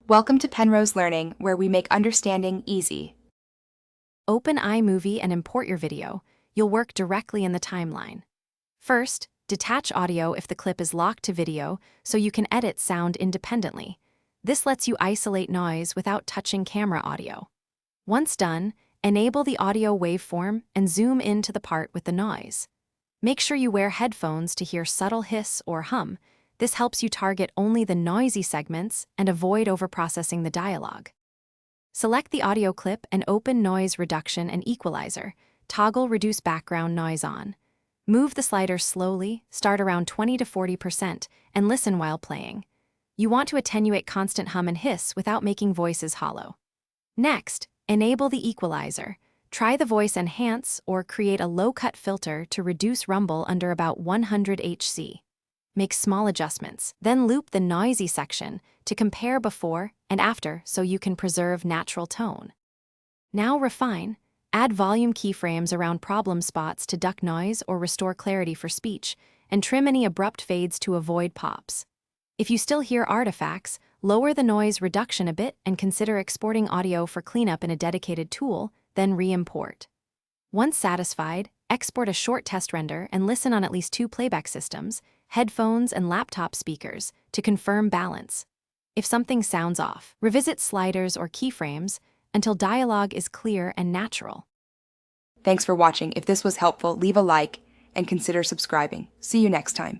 Welcome to Penrose Learning, where we make understanding easy. Open Imovie and import your video. You'll work directly in the timeline. First, detach audio if the clip is locked to video so you can edit sound independently. This lets you isolate noise without touching camera audio. Once done, enable the audio waveform and zoom in to the part with the noise. Make sure you wear headphones to hear subtle hiss or hum. This helps you target only the noisy segments and avoid overprocessing the dialogue. Select the audio clip and open Noise Reduction and Equalizer. Toggle Reduce Background Noise on. Move the slider slowly, start around 20 to 40%, and listen while playing. You want to attenuate constant hum and hiss without making voices hollow. Next, enable the equalizer. Try the voice enhance or create a low-cut filter to reduce rumble under about 100 Hz. Make small adjustments, then loop the noisy section to compare before and after so you can preserve natural tone. Now refine. Add volume keyframes around problem spots to duck noise or restore clarity for speech, and trim any abrupt fades to avoid pops. If you still hear artifacts, lower the noise reduction a bit and consider exporting audio for cleanup in a dedicated tool, then re-import. Once satisfied, export a short test render and listen on at least 2 playback systems, headphones and laptop speakers, to confirm balance. If something sounds off, revisit sliders or keyframes until dialogue is clear and natural. Thanks for watching. If this was helpful, leave a like and consider subscribing. See you next time.